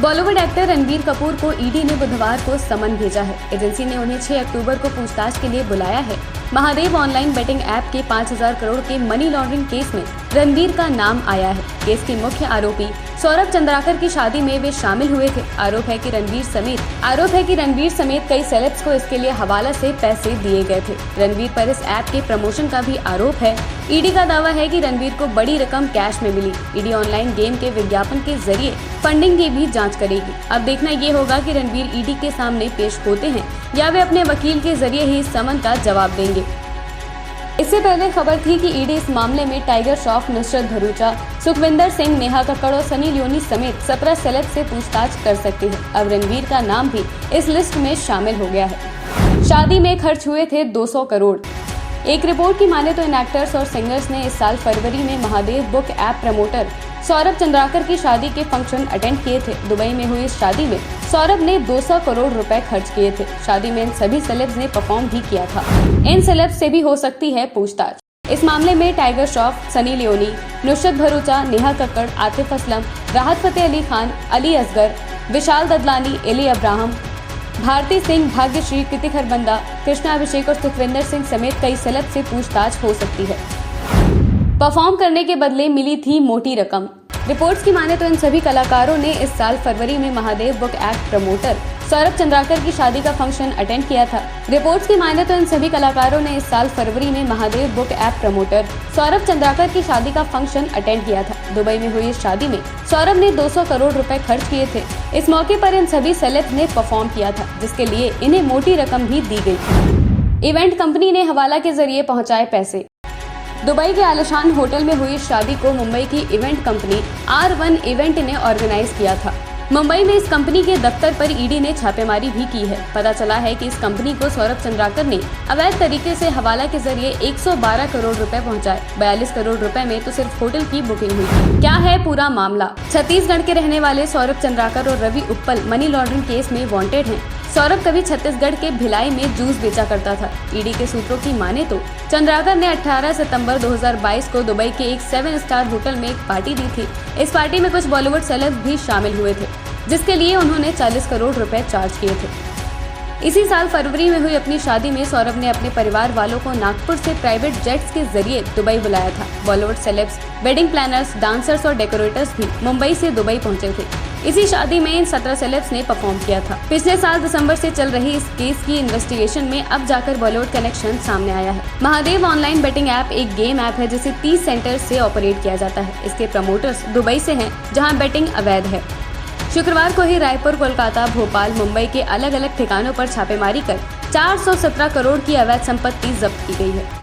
Bollywood actor Ranbir Kapoor को ED ने बुधवार को समन भेजा है। एजेंसी ने उन्हें 6 अक्टूबर को पूछताछ के लिए बुलाया है। महादेव ऑनलाइन बेटिंग ऐप के 5000 करोड़ के मनी लॉन्ड्रिंग केस में रणबीर का नाम आया है। केस के मुख्य आरोपी सौरभ चंद्राकर की शादी में वे शामिल हुए थे। आरोप है कि रणबीर समेत कई सेलेब्स को इसके लिए हवाला से पैसे दिए गए थे। रणबीर पर इस ऐप के प्रमोशन का भी आरोप है। ईडी का दावा है कि रणबीर को बड़ी रकम कैश में मिली। ईडी ऑनलाइन गेम के विज्ञापन के जरिए फंडिंग की भी जांच करेगी। अब देखना ये होगा कि रणबीर ईडी के सामने पेश होते हैं या वे अपने वकील के जरिए ही समन का जवाब देंगे। इससे पहले खबर थी कि ईडी इस मामले में टाइगर श्रॉफ, नुसरत भरूचा, सुखविंदर सिंह, नेहा कक्कड़ और सनी लियोनी समेत 17 सेलेब से पूछताछ कर सकती है। अब रणबीर का नाम भी इस लिस्ट में शामिल हो गया है। शादी में खर्च हुए थे 200 करोड़। एक रिपोर्ट की माने तो इन एक्टर्स और सिंगर्स ने इस साल फरवरी में Mahadev book app promoter Saurabh Chandrakar की शादी के फंक्शन अटेंड किए थे। दुबई में हुई इस शादी में सौरभ ने 200 करोड़ रुपए खर्च किए थे। शादी में इन सभी सेलेब्स ने परफॉर्म भी किया था। इन सेलेब्स से भी हो सकती है पूछताछ। इस मामले में टाइगर श्रॉफ, सनी लियोनी, नुसरत भरूचा, नेहा कक्कड़, आतिफ असलम, राहत फतेह अली खान, अली असगर, विशाल ददलानी, एली अब्राहम, भारती सिंह, भाग्यश्री, कृति खरबंदा, कृष्णा अभिषेक और सुखविंदर सिंह समेत कई सेलेब से पूछताछ हो सकती है। परफॉर्म करने के बदले मिली थी मोटी रकम। रिपोर्ट्स की माने तो इन सभी कलाकारों ने इस साल फरवरी में Mahadev book app promoter Saurabh Chandrakar की शादी का फंक्शन अटेंड किया था। रिपोर्ट्स की माने तो इन सभी कलाकारों ने इस साल फरवरी में Mahadev book app promoter Saurabh Chandrakar की शादी का फंक्शन अटेंड किया था। दुबई में हुई इस शादी में सौरभ ने 200 करोड़ रुपए खर्च किए थे। इस मौके पर इन सभी सेलेब्स ने परफॉर्म किया था, जिसके लिए इन्हें मोटी रकम भी दी गई थी। इवेंट कंपनी ने हवाला के जरिए पहुंचाए पैसे। दुबई के आलिशान होटल में हुई शादी को मुंबई की इवेंट कंपनी R1 इवेंट ने ऑर्गेनाइज किया था। मुंबई में इस कंपनी के दफ्तर पर ईडी ने छापेमारी भी की है। पता चला है कि इस कंपनी को सौरभ चंद्राकर ने अवैध तरीके से हवाला के जरिए 112 करोड़ रुपए पहुंचाए। 42 करोड़ रुपए में तो सिर्फ होटल की बुकिंग हुई। क्या है पूरा मामला? छत्तीसगढ़ के रहने वाले सौरभ चंद्राकर और रवि उप्पल मनी लॉन्ड्रिंग केस में वांटेड हैं। सौरभ कभी छत्तीसगढ़ के भिलाई में जूस बेचा करता था। ईडी के सूत्रों की माने तो चंद्राकर ने 18 सितंबर 2022 को दुबई के एक 7 स्टार होटल में एक पार्टी दी थी। इस पार्टी में कुछ बॉलीवुड सेलेब्स भी शामिल हुए थे, जिसके लिए उन्होंने 40 करोड़ रुपए चार्ज किए थे। इसी साल फरवरी में हुई अपनी शादी में सौरभ ने अपने परिवार वालों को नागपुर से प्राइवेट जेट्स के जरिए दुबई बुलाया था। Bollywood celebs, wedding planners, dancers और डेकोरेटर्स भी मुंबई से दुबई पहुंचे थे। इसी शादी में इन 17 सेलेब्स ने परफॉर्म किया था। पिछले साल दिसंबर से चल रही इस केस की इन्वेस्टिगेशन में अब जाकर बॉलीवुड कनेक्शन सामने आया है। महादेव ऑनलाइन बेटिंग ऐप एक गेम ऐप है जिसे 30 सेंटर से ऑपरेट किया जाता है। इसके प्रमोटर्स दुबई से हैं, जहां बेटिंग अवैध है। शुक्रवार को ही रायपुर, कोलकाता, भोपाल, मुंबई के अलग अलग ठिकानों पर छापेमारी कर 417 करोड़ की अवैध संपत्ति जब्त की गई है।